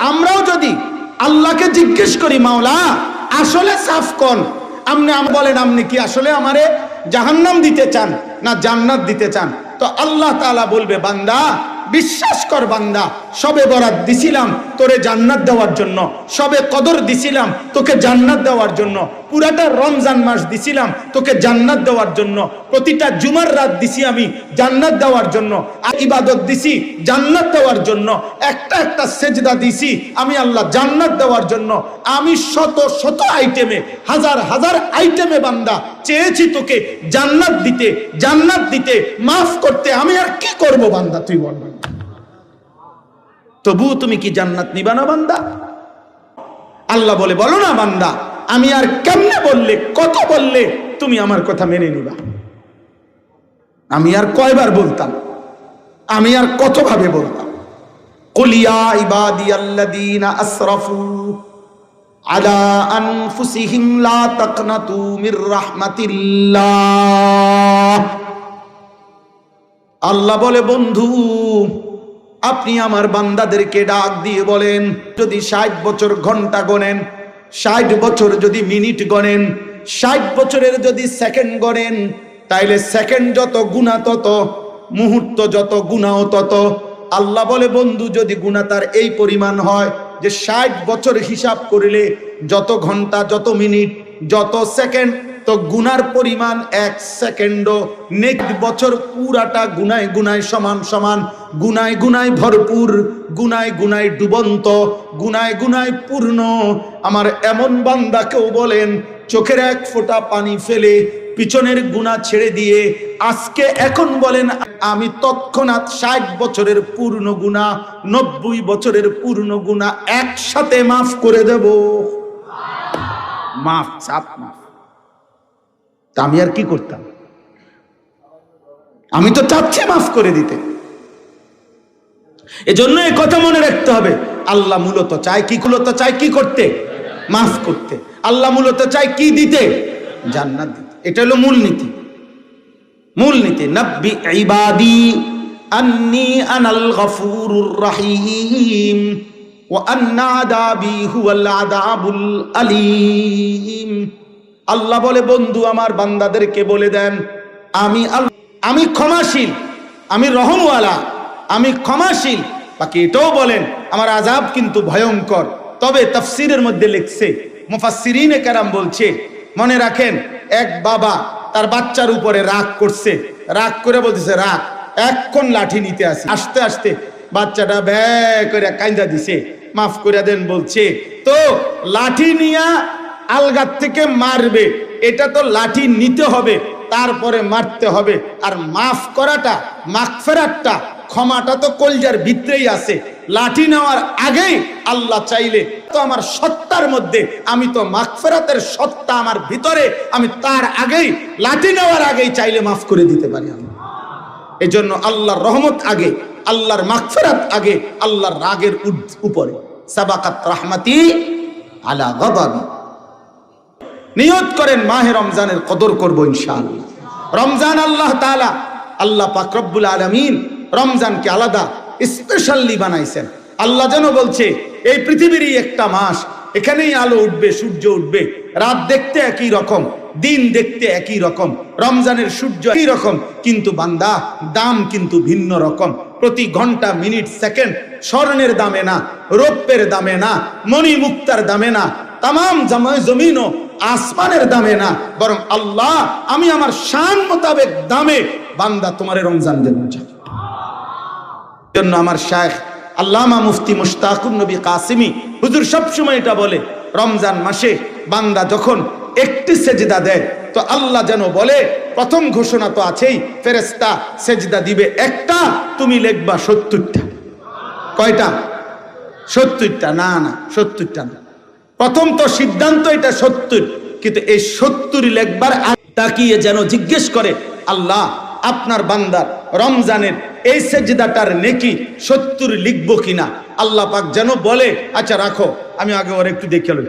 আমরাও যদি আল্লাহকে জিজ্ঞেস করি, মাওলা আসলে সাফ কোন, আপনি বলেন আপনি কি আসলে আমারে জাহান্নাম দিতে চান না জান্নাত দিতে চান? তো আল্লাহ তাআলা বলবে, বান্দা বিশ্বাস কর বান্দা, সবে বরাত দিছিলাম তোরে জান্নাত দেওয়ার জন্য, সবে কদর দিছিলাম তোকে জান্নাত দেওয়ার জন্য, পুরাটা রমজান মাস দিছিলাম তোকে জান্নাত দেওয়ার জন্য, প্রতিটা জুমার রাত দিছি আমি জান্নাত দেওয়ার জন্য, আর ইবাদত দিছি জান্নাত দেওয়ার জন্য, একটা একটা সেজদা দিছি আমি আল্লাহ জান্নাত দেওয়ার জন্য। আমি শত শত আইটেমে, হাজার হাজার আইটেমে বান্দা চেয়েছি তোকে জান্নাত দিতে, মাফ করতে। আমি আর কি করব বান্দা, তুই বল। তবু তুমি কি জান্নাত নিবা না বান্দা? আল্লাহ বলে, বলো না বান্দা, আমি আর কেমনে বললে, কত বললে তুমি আমার কথা মেনে নিবা? আমি আর কয়বার বলতাম, আমি আর কত ভাবে বলতাম? কুল ইয়া ইবাদিয়াল্লাযীনা আসরাফু আলা আনফুসিহিম লা তাকনাতু মির রাহমাতিল্লাহ। আল্লাহ বলে, বন্ধু আপনি আমার বান্দাদেরকে ডাক দিয়ে বলেন, যদি 60 বছর ঘন্টা গণেন, 60 বছর যদি মিনিট গণেন, 60 বছরের যদি সেকেন্ড গণেন, তাইলে সেকেন্ড যত গুনাহ তত, মুহূর্ত যত গুনাহ তত। আল্লাহ বলে, বন্ধু যদি গুনাহ তার এই পরিমাণ হয় যে 60 বছর হিসাব করিলে যত ঘন্টা, যত মিনিট, যত সেকেন্ড, তো গুনার পরিমাণ 1 সেকেন্ডও নেক্সট বছর পুরাটা গুনায় গুনায় সমান সমান, গুনায় গুনায় ভরপুর, গুনায় গুনায় ডুবন্ত, গুনায় গুনায় পূর্ণ। আমার এমন বান্দাকেও বলেন, চোখের এক ফোঁটা পানি ফেলে পিছনের গুনাহ ছেড়ে দিয়ে আজকে এখন বলেন, আমি তৎক্ষণাৎ 60 বছরের পূর্ণ গুনাহ, 90 বছরের পূর্ণ গুনাহ একসাথে মাফ করে দেব। মাফ, সাফ মাফ। তা আমি আর কি করতাম? আমি তো চাচ্ছি মাফ করে দিতে। এজন্য এই কথা মনে রাখতে হবে, আল্লাহ মূলত চায় কি, চায় কি করতে? মাফ করতে। আল্লাহ মূলত চায় কি দিতে? জান্নাত দিতে। এটা হলো মূলনীতি। নাব্বি ইবাদি আন্নী আনাল গফুরুর রহিম ওয়া আন্না আযাবি হুয়াল আযাবুল আলীম। আল্লাহ বলে, বন্ধু আমার বান্দাদেরকে বলে দেন, আমি ক্ষমাশীল, আমি রহমওয়ালা, আমি ক্ষমাশীল। বাকি এটাও বলেন, আমার আযাব কিন্তু ভয়ঙ্কর। তবে তাফসীরের মধ্যে লিখছে, মুফাসসিরিনে কেরাম বলছে, মনে রাখেন, এক বাবা তার বাচ্চার উপরে রাগ করছে, রাগ করে বলতেছে, রাগ এখন লাঠি নিতে আসি। আস্তে আস্তে বাচ্চাটা ভ্যা করে কাইন্দা দিছে, মাফ করে দেন বলছে। তো লাঠি নিয়া আলগার থেকে মারবে, এটা তো লাঠি নিতে হবে, তারপরে মারতে হবে। আর মাফ করাটা, মাগফিরাতটা, ক্ষমাটা তো কলজার ভিতরেই আছে। লাঠি নেওয়ার আগেই আল্লাহ চাইলে তো আমার সত্তার মধ্যে, আমি তো মাগফিরাতের সত্তা আমার ভিতরে, আমি তার আগেই, লাঠি নেওয়ার আগেই চাইলে মাফ করে দিতে পারি। এই জন্য আল্লাহর রহমত আগে, আল্লাহর মাগফিরাত আগে, আল্লাহর রাগের উপরে। সাবাকাত রাহমাতি আলা গাদাবি। নিয়ত করেন মাহে রমজানের কদর করব ইনশাআল্লাহ। রমজান আল্লাহ তাআলা, আল্লাহ পাক রব্বুল আলামিন রমজানকে আলাদা স্পেশালি বানাইছেন। আল্লাহ যেন বলছে, এই পৃথিবীরই একটা মাস, এখানেই আলো উঠবে, সূর্য উঠবে, রাত দেখতে একই রকম, দিন দেখতে একই রকম, রমজানের সূর্য একই রকম, কিন্তু বান্দা দাম কিন্তু ভিন্ন রকম। প্রতি ঘন্টা, মিনিট, সেকেন্ড স্বর্ণের দামে না, রৌপ্যের দামে না, মণি মুক্তার দামে না, তামাম জমিন ও আসমানের দামে না, বরং আল্লাহ, আমি আমার শান মোতাবেক দামে বান্দা তোমারে রমজান দেব। জন্য আমার শায়েখ আল্লামা মুফতি মুশতাকুন নবী কাসিমি হুজুর সবসময় এটা বলে, রমজান মাসে বান্দা যখন একটি সেজদা দেয়, তো আল্লাহ যেন বলে, প্রথম ঘোষণা তো আছেই, ফেরেশতা সেজদা দিবে একটা, তুমি লিখবা 70টা। কয়টা? 70টা। না, 70টা না। প্রথম তো সিদ্ধান্ত এটা 70, কিন্তু এই 70 লেখবার তাকিয়ে যেন জিজ্ঞেস করে, আল্লাহ আপনার বান্দার রমজানের এই সেজদাটার নেকি 70 লিখবো কিনা। আল্লাহ পাক যেন বলে, আচ্ছা রাখো, আমি আগে ওর একটু দেখে লই,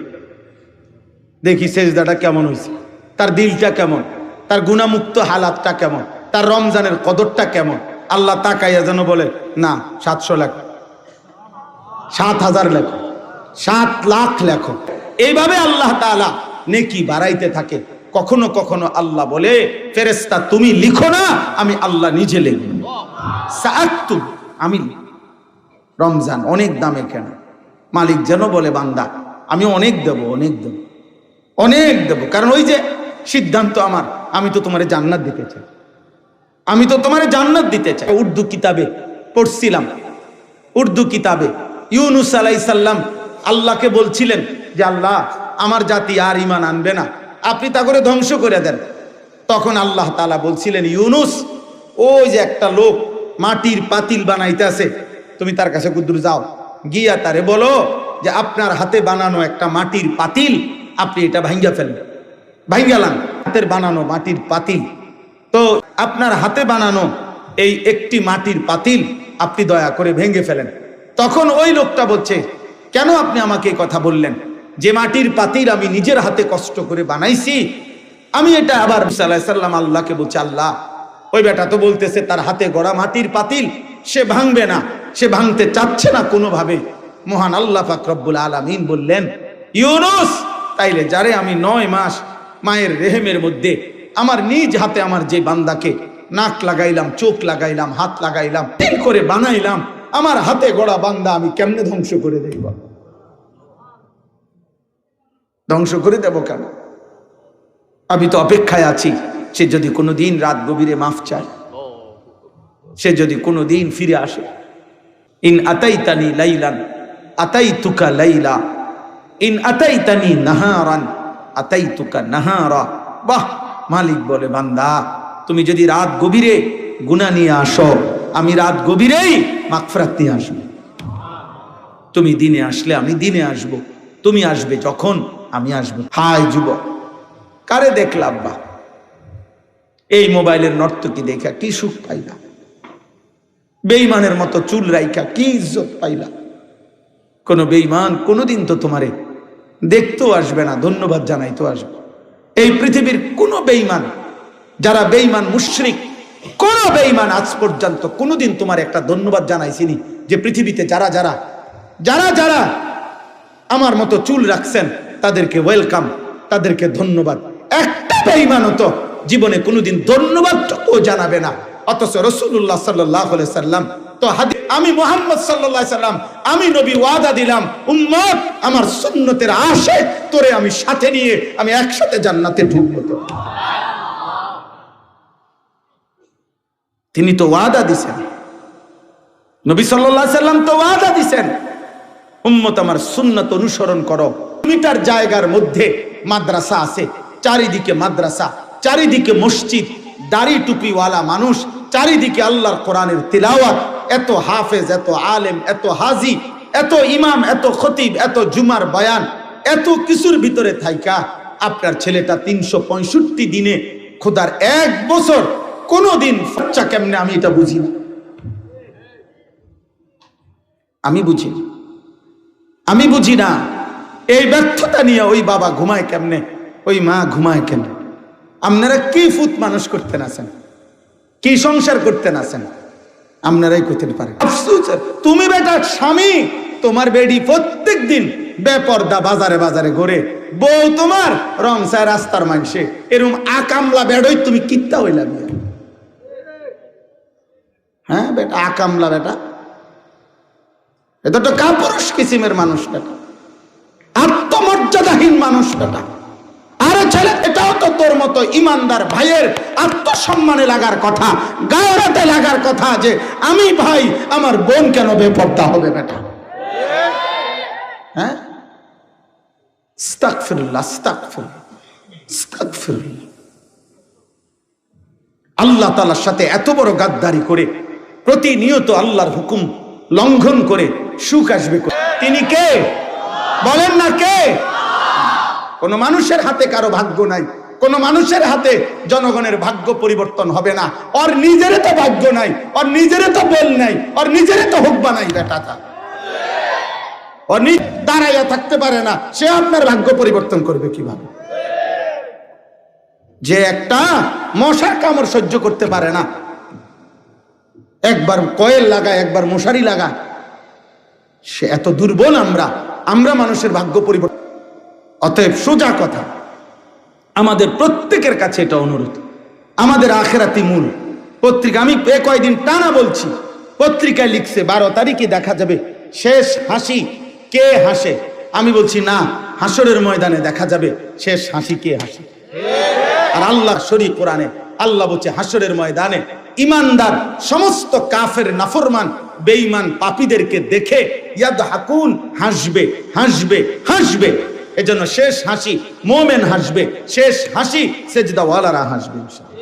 দেখি সেজদাটা কেমন হয়েছে, তার দিলটা কেমন, তার গুনাহমুক্ত হালাতটা কেমন, তার রমজানের কদরটা কেমন। আল্লাহ তাকাইয়া যেন বলে, না 700 লেখো, 7000 লেখো। 7 লাখ লেখো। এইভাবে আল্লাহ তাআলা নেকি বাড়াইতে থাকে। কখনো কখনো আল্লাহ বলে, ফেরেশতা তুমি লিখো না, আমি আল্লাহ নিজে লিখব। সাআক্তুব, আমি রমজান অনেক দামে কেন? মালিক যেন বলে, বান্দা আমি অনেক দেব, অনেক দেব, অনেক দেব। কারণ ওই যে সিদ্ধান্ত আমার, আমি তো তোমারে জান্নাত দিতে চাই, আমি তো তোমারে জান্নাত দিতে চাই। উর্দু কিতাবে পড়ছিলাম, উর্দু কিতাবে ইউনুস আলাইহিস সালাম আল্লাহকে বলছিলেন যে আল্লাহ আমার জাতি আর ঈমান আনবে না, আপনি তা করে ধ্বংস করে দেন। তখন আল্লাহ তাআলা বলছিলেন, ইউনুস ওই যে একটা লোক মাটির পাতিল বানাইতেছে, তুমি তার কাছে কুদ্দুর যাও, গিয়া তারে বলো যে আপনার হাতে বানানো একটা মাটির পাতিল, আপনি এটা ভাঙ্গা ফেলেন। ভাঙ্গালাম, হাতের বানানো মাটির পাতিল, তো আপনার হাতে বানানো এই একটি মাটির পাতিল আপনি দয়া করে ভেঙে ফেলেন। তখন ওই লোকটা বলছে, কেন আপনি আমাকে এই কথা বললেন? যে মাটির পাতিল আমি নিজের হাতে কষ্ট করে বানাইছি, আমি এটা আবার মুসা আলাইহিস সালাম আল্লাহকে বলছে, আল্লাহ ওই বেটা তো বলতেছে তার হাতে গড়া মাটির পাতিল সে ভাঙবে না, সে ভাঙতে চাচ্ছে না কোনোভাবে। মহান আল্লাহ পাক রব্বুল আলামিন বললেন, ইউনুস তাইলে যারে আমি 9 মাস মায়ের রেহেমের মধ্যে আমার নিজ হাতে আমার যে বান্দাকে নাক লাগাইলাম, চোখ লাগাইলাম, হাত লাগাইলাম, তিল করে বানাইলাম, আমার হাতে গড়া বান্দা আমি কেমনে ধ্বংস করে দেব? ধ্বংস করে দেব কেন? আমি তো অপেক্ষায় আছি, সে যদি কোনোদিন রাত গভীরে মাফ চায়, সে যদি কোনোদিন ফিরে আসে। ইন আতাইতানি লাইলান আতাইতুকা লাইলা, ইন আতাইতানি নাহারান আতাইতুকা নাহারা। বাহ! মালিক বলে, বান্দা তুমি যদি রাত গভীরে গুনাহ নিয়ে আসো, আমি রাত গভীরেই মাগফিরাত নিয়ে আসব। তুমি দিনে আসলে আমি দিনে আসব, তুমি আসবে যখন আমি আসব। হায় যুবক, কারে দেখলাম বা এই মোবাইলের নর্তকী দেখা কি সুখ পাইলা? বেঈমানের মতো চুল রাইখা কি ইজ্জত পাইলা? কোন বেঈমান কোনোদিন তো তোমারে দেখতেও আসবে না, ধন্যবাদ জানাইতেও আসবে। এই পৃথিবীর কোন বেঈমান, যারা বেঈমান মুশরিক, কোন বেঈমান আজ পর্যন্ত কোনোদিন তোমার একটা ধন্যবাদ জানাইছিনি? যে পৃথিবীতে যারা যারা যারা যারা আমার মতো চুল রাখছেন তাদেরকে ওয়েলকাম, তাদেরকে ধন্যবাদ। একটা বেঈমানও তো জীবনে কোনোদিন ধন্যবাদটুকু জানাবে না। অথচ রাসূলুল্লাহ সাল্লাল্লাহু আলাইহি সাল্লাম তো আমি মুহাম্মদ সাল্লাল্লাহু আলাইহি সাল্লাম, আমি নবী ওয়াদা দিলাম, উম্মত আমার সুন্নতের আশিক তোরে আমি সাথে নিয়ে আমি একসাথে জান্নাতে ঢুকবো। তো তিনি তো ওয়াদা দিছেন, নবী সাল্লাল্লাহু আলাইহি সাল্লাম তো ওয়াদা দিছেন, উম্মত আমার সুন্নাত অনুসরণ করো। মিটার জায়গার মধ্যে মাদ্রাসা আছে, চারিদিকে মাদ্রাসা, চারিদিকে মসজিদ, দাড়ি টুপিওয়ালা মানুষ, চারিদিকে আল্লাহর কোরআনের তিলাওয়াত, এত হাফেজ, এত আলেম, এত হাজি, এত ইমাম, এত খতিব, এত জুমার বয়ান, এত কিছুর ভিতরে থাইকা আপনার ছেলেটা 365 দিনে খোদার 1 বছর কোনদিন বাচ্চা কেমনে? আমি এটা বুঝি না, আমি বুঝি না, আমি বুঝি না। এই ব্যর্থতা নিয়ে ওই বাবা ঘুমায় কেমনে, ওই মা ঘুমায় কেমনে? আপনারা কি ফুত মানুষ করতে নাছেন, কি সংসার করতে নাছেন, আপনারাই করতে পারেন। আফসোস, তুমি বেটা স্বামী, তোমার বেডি প্রত্যেক দিন বেপর্দা বাজারে বাজারে ঘুরে, বউ তোমার রং চায় রাস্তার মানুষে, এরকম আকামলা বেডই তুমি কিত্তা হইলা বিয়া? হ্যাঁ বেটা, আকামলা বেটা, এটা তো কাপুরুষ কিসিমের মানুষ বেটা, আত্মমর্যাদাহীন মানুষ বেটা। আরে ছেলে, এটাও তো তোর মতো ইমানদার ভাইয়ের আত্মসম্মানে লাগার কথা, গায়রাতে লাগার কথা যে আমি ভাই, আমার বোন কেন বেপর্দা হবে বেটা? হ্যাঁ, আস্তাগফিরুল্লাহ, আস্তাগফিরুল্লাহ, আস্তাগফিরুল্লাহ। আল্লাহ তাআলার সাথে এত বড় গাদ্দারি করে, প্রতিনিয়ত আল্লাহর হুকুম লঙ্ঘন করে সুখ আসবে? তিনি কে? বলেন না কে? কোন মানুষের হাতে কারো ভাগ্য নাই, কোন মানুষের হাতে জনগণের ভাগ্য পরিবর্তন হবে না। ওর নিজের তো ভাগ্য নাই, ওর নিজের তো বল নাই, ওর নিজের তো হুকবা নাই বেটাটা, ও দাঁড়াইয়া থাকতে পারে না, সে আপনার ভাগ্য পরিবর্তন করবে কিভাবে? যে একটা মশার কামড় সহ্য করতে পারে না, একবার কয়েল লাগায়, একবার মশারি লাগায়, সে এত দুর্বল আমরা আমরা মানুষের ভাগ্য পরিবর্তন। অতএব সোজা কথা, আমাদের প্রত্যেকের কাছে এটা অনুরোধ, আমাদের আখেরাতি মূল। পত্রিকা আমি কয়দিন টানা বলছি, পত্রিকায় লিখছে 12 তারিখে দেখা যাবে শেষ হাসি কে হাসে। আমি বলছি না, হাসরের ময়দানে দেখা যাবে শেষ হাসি কে হাসে। আর আল্লাহ শরীফ কোরআনে আল্লাহ বলছে হাসরের ময়দানে ইমানদার সমস্ত কাফের নাফরমান বেঈমান পাপীদেরকে দেখে ইয়াদহাকুন, হাসবে হাসবে হাসবে। এজন্য শেষ হাসি মোমেন হাসবে, শেষ হাসি সেজদাওয়ালারা হাসবে ইনশাআল্লাহ।